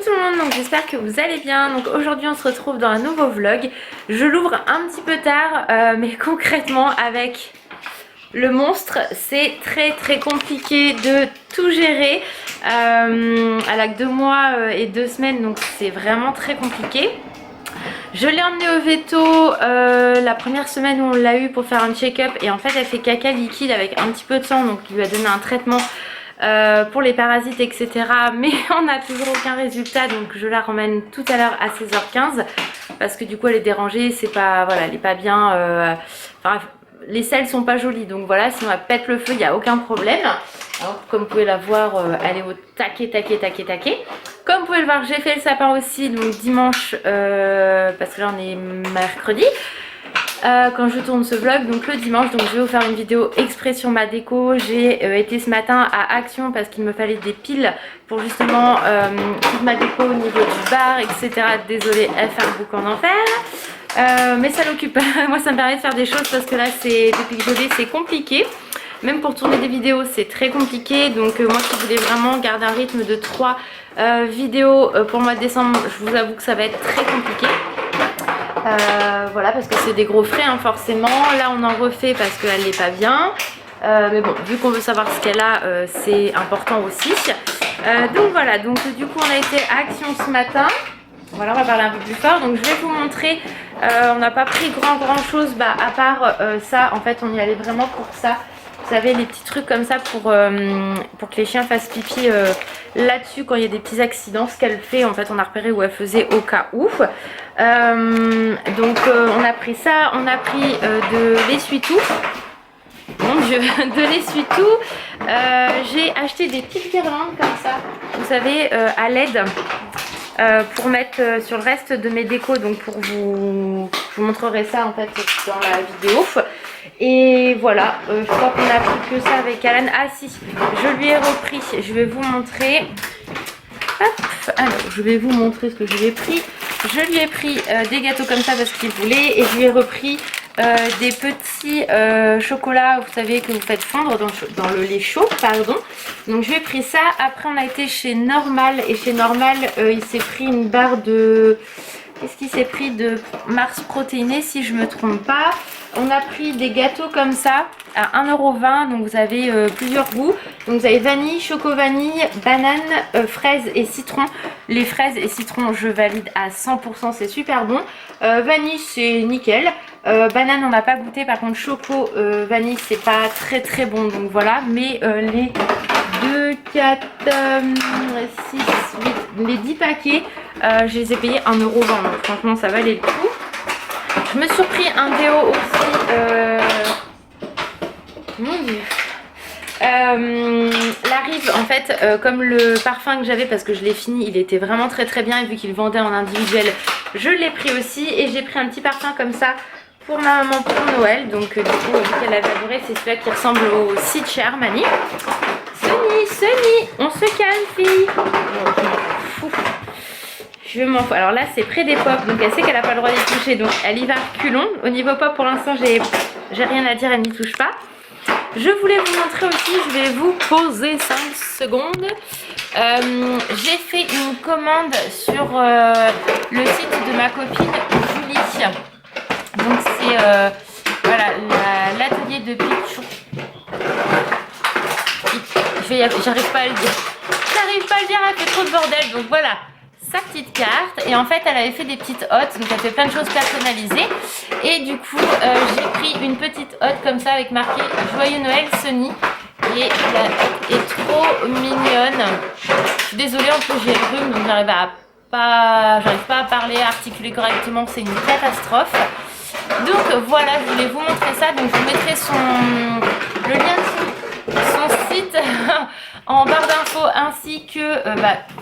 tout le monde, donc j'espère que vous allez bien. Donc aujourd'hui on se retrouve dans un nouveau vlog. Je l'ouvre un petit peu tard, mais concrètement avec le monstre c'est très compliqué de tout gérer. Elle a que 2 mois et 2 semaines, donc c'est vraiment très compliqué. Je l'ai emmenée au veto la première semaine où on l'a eu pour faire un check-up, et en fait elle fait caca liquide avec un petit peu de sang, donc il lui a donné un traitement pour les parasites etc, mais on n'a toujours aucun résultat, donc je la ramène tout à l'heure à 16h15 parce que du coup elle est dérangée, c'est pas, voilà, elle est pas bien, enfin les selles sont pas jolies, donc voilà, sinon elle pète le feu, il n'y a aucun problème. Alors, comme vous pouvez la voir, elle est au taquet. Comme vous pouvez le voir, j'ai fait le sapin aussi, donc dimanche, parce que là on est mercredi. Quand je tourne ce vlog, donc le dimanche, donc je vais vous faire une vidéo exprès sur ma déco. J'ai été ce matin à Action parce qu'il me fallait des piles pour justement toute ma déco au niveau du bar etc. Désolée, elle fait un boucan d'enfer, mais ça l'occupe. Moi ça me permet de faire des choses parce que là c'est depuis que je l'ai, c'est compliqué. Même pour tourner des vidéos c'est très compliqué, donc moi qui voulais vraiment garder un rythme de 3 vidéos pour le mois de décembre, je vous avoue que ça va être très compliqué. Voilà, parce que c'est des gros frais hein, forcément. Là on en refait parce qu'elle n'est pas bien, mais bon, vu qu'on veut savoir ce qu'elle a, c'est important aussi. Donc voilà, donc du coup on a été à Action ce matin. Voilà, on va parler un peu plus fort. Donc je vais vous montrer, on n'a pas pris grand chose, bah, à part ça. En fait on y allait vraiment pour ça. Vous savez, les petits trucs comme ça pour que les chiens fassent pipi là-dessus quand il y a des petits accidents. Ce qu'elle fait, en fait, on a repéré où elle faisait au cas où. Donc on a pris ça, on a pris de l'essuie-tout. Mon Dieu, de l'essuie-tout. J'ai acheté des petites guirlandes comme ça, vous savez, à LED. Pour mettre sur le reste de mes décos, donc pour je vous montrerai ça en fait dans la vidéo. Et voilà, je crois qu'on a pris que ça avec Alan. Ah si, je lui ai repris, je vais vous montrer. Hop, alors je vais vous montrer ce que je lui ai pris. Je lui ai pris des gâteaux comme ça parce qu'il voulait, et je lui ai repris des petits chocolats, vous savez, que vous faites fondre dans le lait chaud, pardon. Donc je lui ai pris ça. Après on a été chez Normal, et chez Normal il s'est pris une barre de... Qu'est-ce qu'il s'est pris? De Mars protéiné si je me trompe pas. On a pris des gâteaux comme ça à 1,20 €, donc vous avez plusieurs goûts. Donc vous avez vanille, choco vanille, banane, fraise et citron. Les fraises et citron je valide à 100%, c'est super bon. Vanille c'est nickel. Banane on n'a pas goûté, par contre choco vanille c'est pas très bon, donc voilà. Mais les 2, 4, 6, 8, les 10 paquets, je les ai payés 1,20 €, donc franchement ça valait le coup. Je me suis pris un déo aussi, mon Dieu, la Rive en fait, comme le parfum que j'avais, parce que je l'ai fini, il était vraiment très bien, et vu qu'il vendait en individuel je l'ai pris aussi. Et j'ai pris un petit parfum comme ça pour ma maman pour Noël, donc du coup vu qu'elle avait adoré, c'est celui-là qui ressemble au Seed Cher Mani. Sunny, on se calme fille. Je m'en fous. Alors là c'est près des pop, donc elle sait qu'elle n'a pas le droit d'y toucher, donc elle y va reculons. Au niveau pop pour l'instant j'ai rien à dire, elle n'y touche pas. Je voulais vous montrer aussi, je vais vous poser 5 secondes. J'ai fait une commande sur le site de ma copine Julie. Donc c'est voilà, l'atelier de Pichou. J'arrive pas à le dire. Elle fait trop de bordel, donc voilà. Sa petite carte, et en fait elle avait fait des petites hottes, donc elle fait plein de choses personnalisées, et du coup j'ai pris une petite hotte comme ça avec marqué Joyeux Noël Sunny, et la hotte est trop mignonne. Je suis désolée, en plus j'ai le rhume, donc j'arrive pas à parler, à articuler correctement, c'est une catastrophe. Donc voilà, je voulais vous montrer ça, donc je vous mettrai le lien de son site en barre d'infos, ainsi que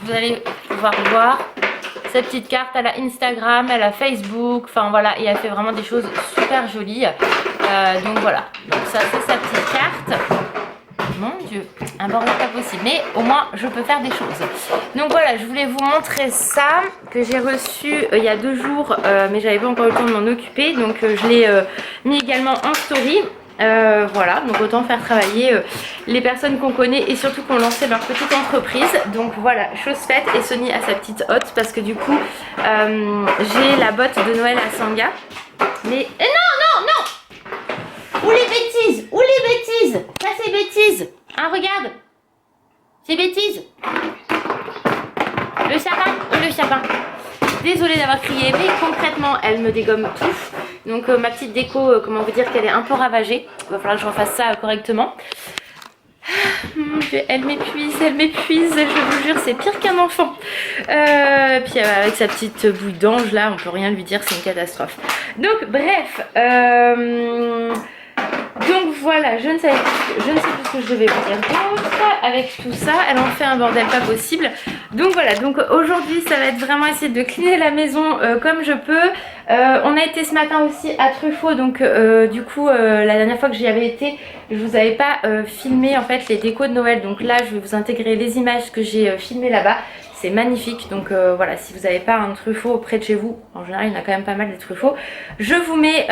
vous allez pouvoir voir cette petite carte. Elle a Instagram, elle a Facebook, enfin voilà, et elle fait vraiment des choses super jolies. Donc voilà, donc ça c'est sa petite carte. Mon Dieu, un bordel pas possible, mais au moins je peux faire des choses. Donc voilà, je voulais vous montrer ça que j'ai reçu il y a 2 jours, mais j'avais pas encore eu le temps de m'en occuper, donc je l'ai mis également en story. Voilà, donc autant faire travailler les personnes qu'on connaît et surtout qu'on lancé leur petite entreprise. Donc voilà, chose faite, et Sony a sa petite hotte parce que du coup j'ai la botte de Noël à Sanga. Mais non. Où les bêtises? Où les bêtises? Ça c'est bêtise. Hein, regarde. C'est bêtise. Le sapin. Le sapin. Désolée d'avoir crié, mais concrètement elle me dégomme tout. Donc ma petite déco, comment vous dire qu'elle est un peu ravagée. Il va falloir que je refasse ça correctement. Mon Dieu, elle m'épuise, je vous jure, c'est pire qu'un enfant. Puis avec sa petite bouille d'ange là, on peut rien lui dire, c'est une catastrophe. Donc bref, donc voilà, je ne sais plus ce que je devais vous dire d'autre. Avec tout ça, elle en fait un bordel pas possible. Donc voilà, donc aujourd'hui ça va être vraiment essayer de cleaner la maison comme je peux. On a été ce matin aussi à Truffaut, donc du coup la dernière fois que j'y avais été, je vous avais pas filmé en fait les décos de Noël. Donc là je vais vous intégrer les images que j'ai filmées là-bas. C'est magnifique, donc voilà, si vous n'avez pas un Truffaut près de chez vous, en général il y en a quand même pas mal des Truffauts, je vous mets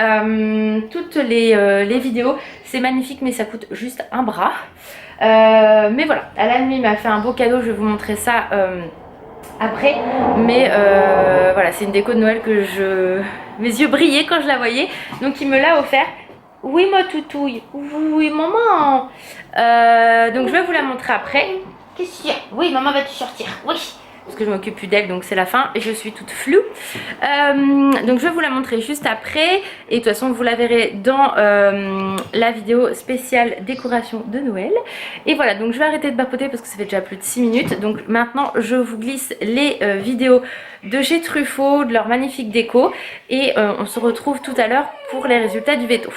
toutes les vidéos. C'est magnifique mais ça coûte juste un bras. Mais voilà, Alan lui m'a fait un beau cadeau, je vais vous montrer ça après. Mais voilà, c'est une déco de Noël que mes yeux brillaient quand je la voyais, donc il me l'a offert. Oui ma toutouille, oui maman. Donc je vais vous la montrer après. Qu'est-ce qu'il y a? Oui, maman va te sortir, oui. Parce que je m'occupe plus d'elle, donc c'est la fin et je suis toute floue. Donc je vais vous la montrer juste après. Et de toute façon, vous la verrez dans la vidéo spéciale décoration de Noël. Et voilà, donc je vais arrêter de papoter parce que ça fait déjà plus de 6 minutes. Donc maintenant, je vous glisse les vidéos de chez Truffaut, de leur magnifique déco. Et on se retrouve tout à l'heure pour les résultats du veto.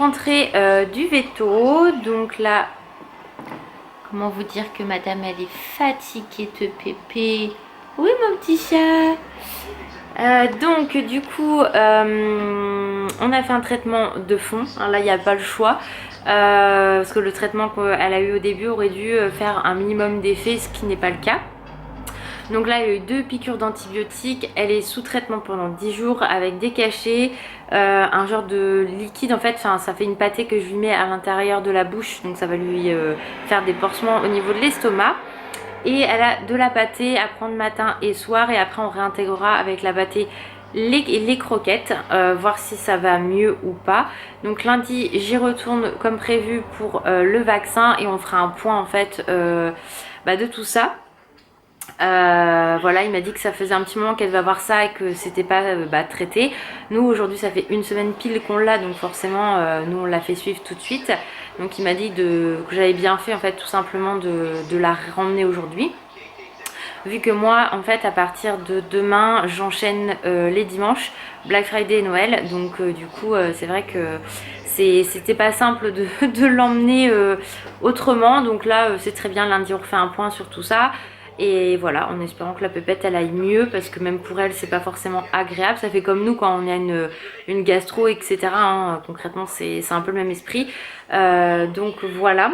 rentrée du veto. Donc là, comment vous dire que madame elle est fatiguée de pépé. Oui mon petit chat. Donc du coup on a fait un traitement de fond, hein, là il n'y a pas le choix parce que le traitement qu'elle a eu au début aurait dû faire un minimum d'effet, ce qui n'est pas le cas. Donc là il y a eu 2 piqûres d'antibiotiques, elle est sous traitement pendant 10 jours avec des cachets, un genre de liquide en fait, enfin ça fait une pâtée que je lui mets à l'intérieur de la bouche, donc ça va lui faire des pansements au niveau de l'estomac. Et elle a de la pâtée à prendre matin et soir, et après on réintégrera avec la pâtée les croquettes, voir si ça va mieux ou pas. Donc lundi j'y retourne comme prévu pour le vaccin et on fera un point en fait de tout ça. Voilà, il m'a dit que ça faisait un petit moment qu'elle va voir ça et que c'était pas traité. Nous aujourd'hui ça fait une semaine pile qu'on l'a, donc forcément nous on l'a fait suivre tout de suite. Donc il m'a dit que j'avais bien fait en fait tout simplement de la ramener aujourd'hui. Vu que moi en fait à partir de demain j'enchaîne les dimanches, Black Friday et Noël. Donc du coup c'est vrai que c'était pas simple de l'emmener autrement. Donc là c'est très bien, lundi on refait un point sur tout ça. Et voilà, en espérant que la pépette elle aille mieux, parce que même pour elle c'est pas forcément agréable. Ça fait comme nous quand on a une gastro etc, hein. Concrètement c'est un peu le même esprit. Donc voilà.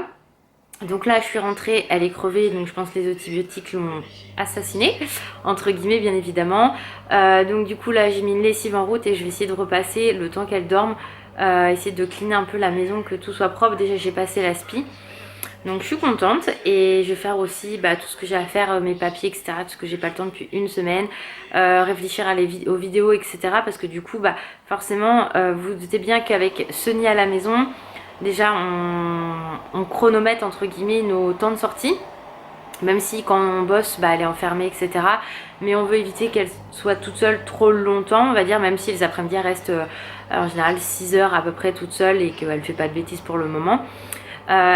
Donc là je suis rentrée, elle est crevée, donc je pense que les antibiotiques l'ont assassinée, entre guillemets bien évidemment. Donc du coup là j'ai mis une lessive en route et je vais essayer de repasser le temps qu'elle dorme, essayer de cleaner un peu la maison, que tout soit propre. Déjà j'ai passé l'aspi. Donc je suis contente et je vais faire aussi tout ce que j'ai à faire, mes papiers etc, parce que j'ai pas le temps depuis une semaine, réfléchir aux vidéos etc, parce que du coup forcément vous vous doutez bien qu'avec Sony à la maison, déjà on chronomètre entre guillemets nos temps de sortie, même si quand on bosse elle est enfermée etc, mais on veut éviter qu'elle soit toute seule trop longtemps, on va dire, même si les après-midi restent en général 6 heures à peu près toute seule et qu'elle fait pas de bêtises pour le moment.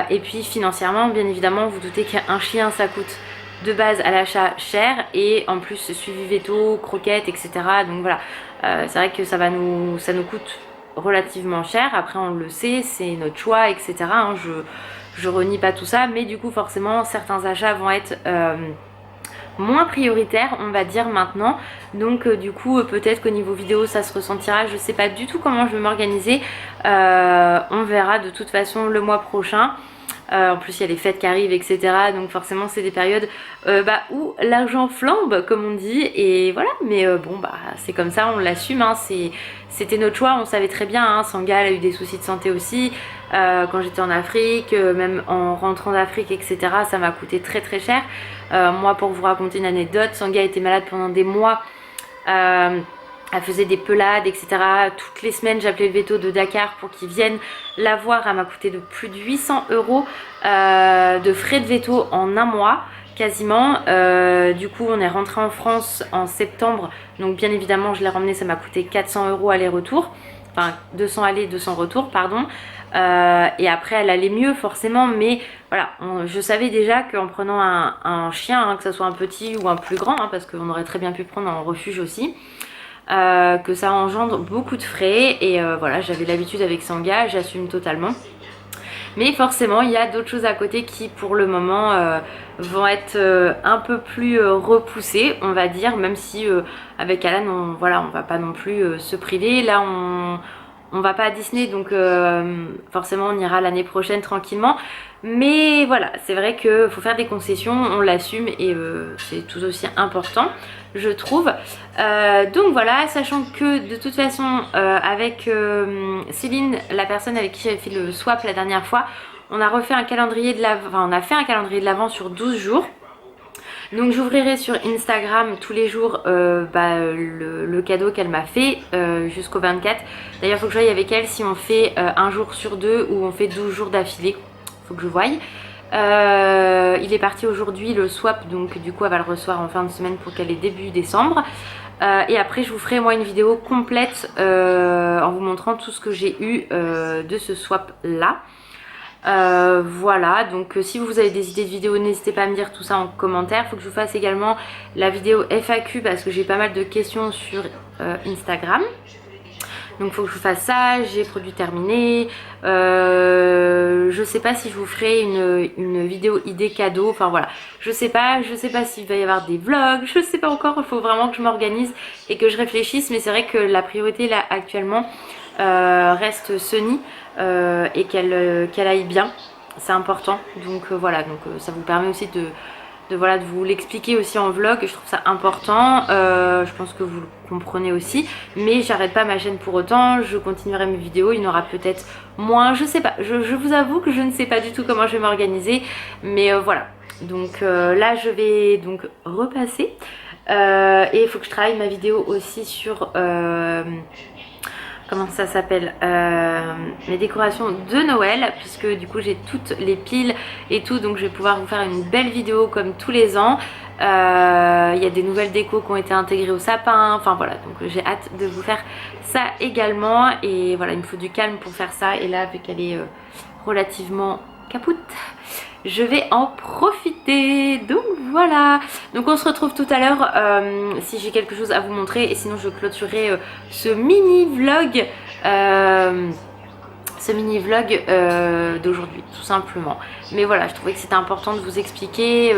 Et puis financièrement bien évidemment vous doutez qu'un chien ça coûte de base à l'achat cher, et en plus suivi veto, croquettes etc, donc voilà, c'est vrai que ça nous coûte relativement cher. Après on le sait, c'est notre choix etc, hein, je renie pas tout ça, mais du coup forcément certains achats vont être moins prioritaire on va dire maintenant. Donc du coup peut-être qu'au niveau vidéo ça se ressentira, je sais pas du tout comment je vais m'organiser, on verra de toute façon le mois prochain. En plus il y a les fêtes qui arrivent etc, donc forcément c'est des périodes où l'argent flambe comme on dit, et voilà, mais c'est comme ça, on l'assume, hein. C'était notre choix, on savait très bien, hein. Sanga elle a eu des soucis de santé aussi quand j'étais en Afrique, même en rentrant d'Afrique etc, ça m'a coûté très très cher. Moi pour vous raconter une anecdote, Sanga était malade pendant des mois, elle faisait des pelades etc, toutes les semaines j'appelais le veto de Dakar pour qu'ils viennent la voir. Elle m'a coûté de plus de 800 € de frais de veto en un mois quasiment. Du coup on est rentré en France en septembre, donc bien évidemment je l'ai ramenée, ça m'a coûté 400 € aller-retour, enfin 200 aller 200 retour pardon. Et après elle allait mieux forcément, mais voilà, je savais déjà qu'en prenant un chien, hein, que ce soit un petit ou un plus grand, hein, parce qu'on aurait très bien pu prendre en refuge aussi, que ça engendre beaucoup de frais, et voilà, j'avais l'habitude avec Sanga, j'assume totalement. Mais forcément il y a d'autres choses à côté qui pour le moment vont être un peu plus repoussées on va dire, même si avec Alan on va pas non plus se priver. Là on va pas à Disney, donc forcément on ira l'année prochaine tranquillement. Mais voilà, c'est vrai qu'il faut faire des concessions, on l'assume, et c'est tout aussi important je trouve. Donc voilà, sachant que de toute façon avec Céline, la personne avec qui j'avais fait le swap la dernière fois, on a refait un calendrier de l'avant, enfin on a fait un calendrier de l'avant sur 12 jours. Donc j'ouvrirai sur Instagram tous les jours le cadeau qu'elle m'a fait jusqu'au 24. D'ailleurs il faut que je voie avec elle si on fait un jour sur deux ou on fait 12 jours d'affilée. Faut que je voie. Il est parti aujourd'hui le swap, donc du coup elle va le recevoir en fin de semaine pour qu'elle ait début décembre. Et après je vous ferai moi une vidéo complète en vous montrant tout ce que j'ai eu de ce swap là. Voilà, donc si vous avez des idées de vidéos, n'hésitez pas à me dire tout ça en commentaire. Il faut que je vous fasse également la vidéo FAQ parce que j'ai pas mal de questions sur Instagram. Donc il faut que je vous fasse ça, j'ai produit terminé. Je sais pas si je vous ferai une vidéo idée cadeau, enfin voilà. Je sais pas s'il va y avoir des vlogs, je sais pas encore, il faut vraiment que je m'organise et que je réfléchisse. Mais c'est vrai que la priorité là actuellement reste Sunny et qu'elle aille bien, c'est important. Donc voilà, donc ça vous permet aussi voilà, de vous l'expliquer aussi en vlog. Je trouve ça important, je pense que vous le comprenez aussi, mais j'arrête pas ma chaîne pour autant, je continuerai mes vidéos, il y en aura peut-être moins, je sais pas, je vous avoue que je ne sais pas du tout comment je vais m'organiser, mais voilà. Donc là je vais donc repasser et il faut que je travaille ma vidéo aussi sur comment ça s'appelle, les décorations de Noël, puisque du coup j'ai toutes les piles et tout, donc je vais pouvoir vous faire une belle vidéo comme tous les ans. Il y a des nouvelles décos qui ont été intégrées au sapin, enfin voilà, donc j'ai hâte de vous faire ça également. Et voilà, il me faut du calme pour faire ça, et là vu qu'elle est relativement capoute, je vais en profiter. Donc voilà, donc on se retrouve tout à l'heure si j'ai quelque chose à vous montrer, et sinon je clôturerai ce mini vlog d'aujourd'hui tout simplement. Mais voilà, je trouvais que c'était important de vous expliquer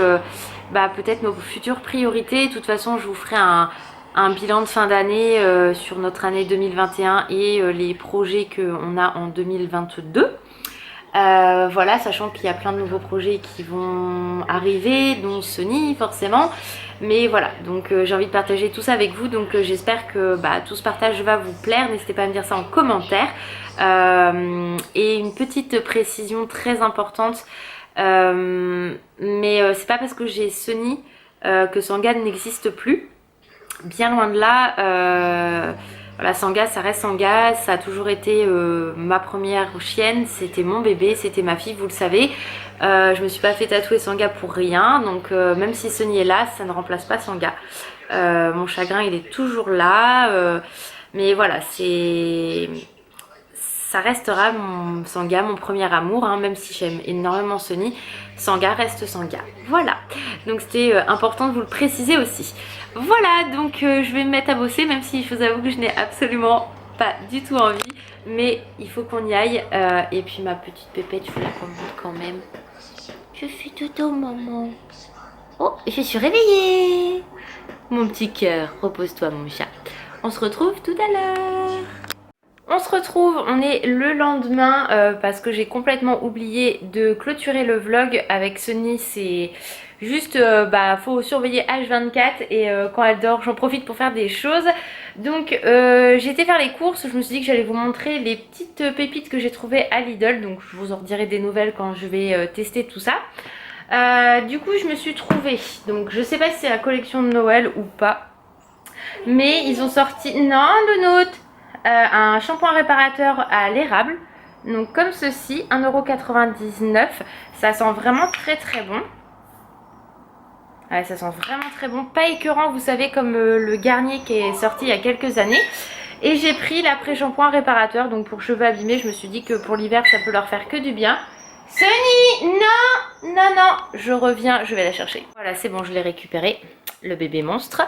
peut-être nos futures priorités. De toute façon je vous ferai un bilan de fin d'année sur notre année 2021 et les projets qu'on a en 2022. Voilà, sachant qu'il y a plein de nouveaux projets qui vont arriver, dont Sunny forcément. Mais voilà, donc j'ai envie de partager tout ça avec vous. Donc j'espère que tout ce partage va vous plaire. N'hésitez pas à me dire ça en commentaire. Et une petite précision très importante, mais c'est pas parce que j'ai Sunny que Sangha n'existe plus. Bien loin de là. Voilà, Sangha, ça reste Sangha, ça a toujours été ma première chienne, c'était mon bébé, c'était ma fille, vous le savez. Je me suis pas fait tatouer Sangha pour rien, donc même si Sunny est là, ça ne remplace pas Sangha. Mon chagrin, il est toujours là, mais voilà, ça restera mon Sangha, mon premier amour, hein, même si j'aime énormément Sunny, Sangha reste Sangha. Voilà, donc c'était important de vous le préciser aussi. Voilà, donc je vais me mettre à bosser, même si je vous avoue que je n'ai absolument pas du tout envie, mais il faut qu'on y aille. Et puis ma petite pépette, je vous la montre quand même. Je suis dodo, maman. Oh, je suis réveillée. Mon petit cœur, repose-toi mon chat. On se retrouve tout à l'heure. On se retrouve, on est le lendemain parce que j'ai complètement oublié de clôturer le vlog avec Sunny. C'est juste, faut surveiller H24 et quand elle dort, j'en profite pour faire des choses. Donc j'ai été faire les courses, je me suis dit que j'allais vous montrer les petites pépites que j'ai trouvées à Lidl. Donc je vous en dirai des nouvelles quand je vais tester tout ça. Du coup je me suis trouvée, donc je sais pas si c'est la collection de Noël ou pas, mais ils ont sorti, non Lounoute, un shampoing réparateur à l'érable, donc comme ceci, 1,99 €. Ça sent vraiment très très bon. Ouais, ça sent vraiment très bon, pas écœurant, vous savez, comme le Garnier qui est sorti il y a quelques années. Et j'ai pris l'après-shampoing réparateur, donc pour cheveux abîmés. Je me suis dit que pour l'hiver ça peut leur faire que du bien. Sunny, non, non, non, je reviens, je vais la chercher. Voilà, c'est bon, je l'ai récupéré, le bébé monstre.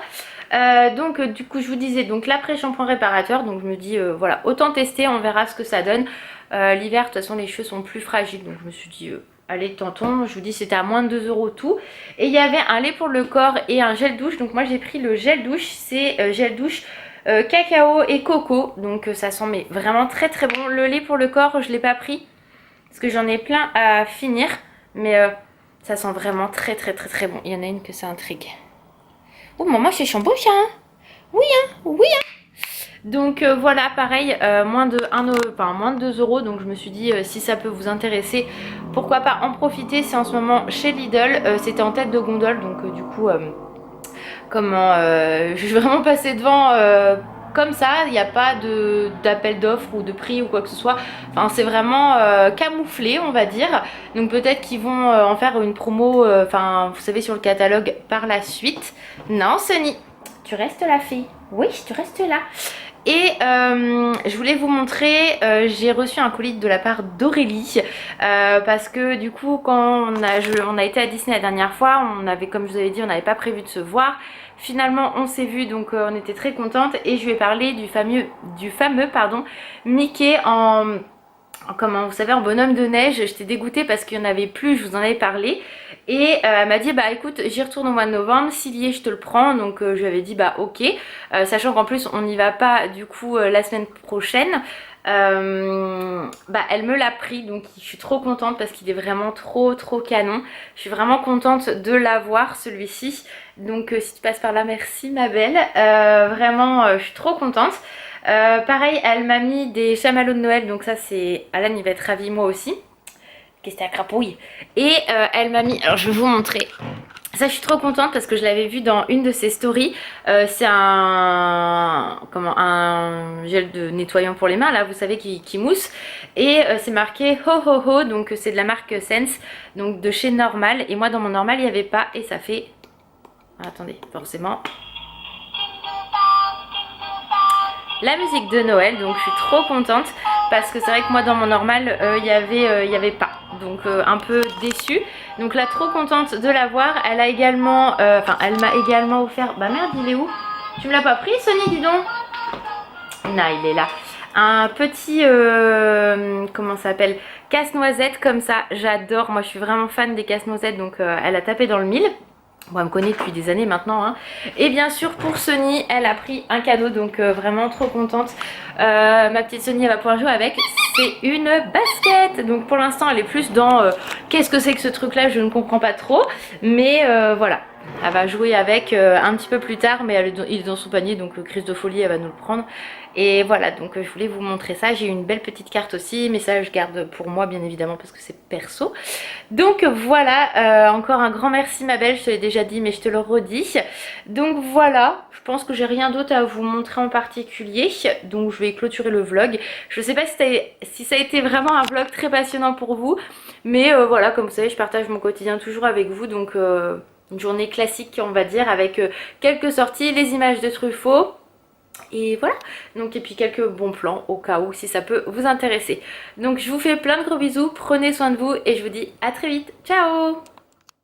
Donc du coup je vous disais, donc l'après-shampoing réparateur, donc je me dis voilà, autant tester, on verra ce que ça donne. L'hiver de toute façon les cheveux sont plus fragiles, donc je me suis dit allez tentons. Je vous dis c'était à moins de 2 € tout. Et il y avait un lait pour le corps et un gel douche, donc moi j'ai pris le gel douche, c'est gel douche cacao et coco, donc ça sent mais vraiment très très bon. Le lait pour le corps je l'ai pas pris parce que j'en ai plein à finir, mais ça sent vraiment très très très très bon. Il y en a une que ça intrigue. Oh maman, c'est chambouche hein. Oui hein, oui hein. Donc voilà, pareil, moins de 2 €. Donc je me suis dit si ça peut vous intéresser, pourquoi pas en profiter. C'est en ce moment chez Lidl, c'était en tête de gondole, donc du coup je suis vraiment passée devant comme ça. Il n'y a pas d'appel d'offres ou de prix ou quoi que ce soit. Enfin c'est vraiment camouflé on va dire. Donc peut-être qu'ils vont en faire une promo, vous savez, sur le catalogue par la suite. Non Sunny, tu restes là fille. Oui, tu restes là. Et je voulais vous montrer, j'ai reçu un colis de la part d'Aurélie parce que du coup quand on a été à Disney la dernière fois, on avait, comme je vous avais dit, on n'avait pas prévu de se voir. Finalement on s'est vu, donc on était très contente et je lui ai parlé du fameux Mickey en comment vous savez, en bonhomme de neige. J'étais dégoûtée parce qu'il n'y en avait plus, je vous en avais parlé. Et elle m'a dit bah écoute, j'y retourne au mois de novembre, s'il y est je te le prends. Donc je lui avais dit bah ok, sachant qu'en plus on n'y va pas du coup la semaine prochaine. Bah elle me l'a pris, donc je suis trop contente parce qu'il est vraiment trop canon. Je suis vraiment contente de l'avoir celui-ci. Donc si tu passes par là, merci ma belle. Vraiment je suis trop contente. Pareil, elle m'a mis des chamallows de Noël, donc ça c'est... Alan il va être ravi, moi aussi. Qu'est-ce que c'est, la crapouille. Et elle m'a mis... Alors je vais vous montrer. Ça je suis trop contente parce que je l'avais vu dans une de ses stories. C'est un gel de nettoyant pour les mains là, vous savez, qui mousse. Et c'est marqué ho ho ho, donc c'est de la marque Sense, donc de chez Normal. Et moi dans mon Normal il n'y avait pas et ça fait... Attendez, forcément... la musique de Noël, donc je suis trop contente parce que c'est vrai que moi dans mon normal il y avait pas, donc un peu déçue. Donc là trop contente de l'avoir. Elle a également elle m'a également offert, bah merde il est où? Tu me l'as pas pris Sony, dis donc? Non, il est là. Un petit comment ça s'appelle, casse-noisette comme ça, j'adore, moi je suis vraiment fan des casse-noisettes, donc elle a tapé dans le mille. Bon, elle me connaît depuis des années maintenant, hein. Et bien sûr pour Sony, elle a pris un cadeau, donc vraiment trop contente. Ma petite Sony, elle va pouvoir jouer avec. C'est une basket. Donc pour l'instant elle est plus dans qu'est-ce que c'est que ce truc là, je ne comprends pas trop. Mais voilà, elle va jouer avec un petit peu plus tard, mais il est dans son panier, donc crise de folie, elle va nous le prendre. Et voilà, donc je voulais vous montrer ça. J'ai une belle petite carte aussi, mais ça je garde pour moi bien évidemment parce que c'est perso. Donc voilà, encore un grand merci ma belle, je te l'ai déjà dit mais je te le redis. Donc voilà, je pense que j'ai rien d'autre à vous montrer en particulier. Donc je vais clôturer le vlog. Je sais pas si ça a été vraiment un vlog très passionnant pour vous, mais voilà, comme vous savez, je partage mon quotidien toujours avec vous. Donc une journée classique on va dire, avec quelques sorties, les images de Truffaut. Et voilà, donc et puis quelques bons plans au cas où si ça peut vous intéresser. Donc je vous fais plein de gros bisous, prenez soin de vous et je vous dis à très vite, ciao!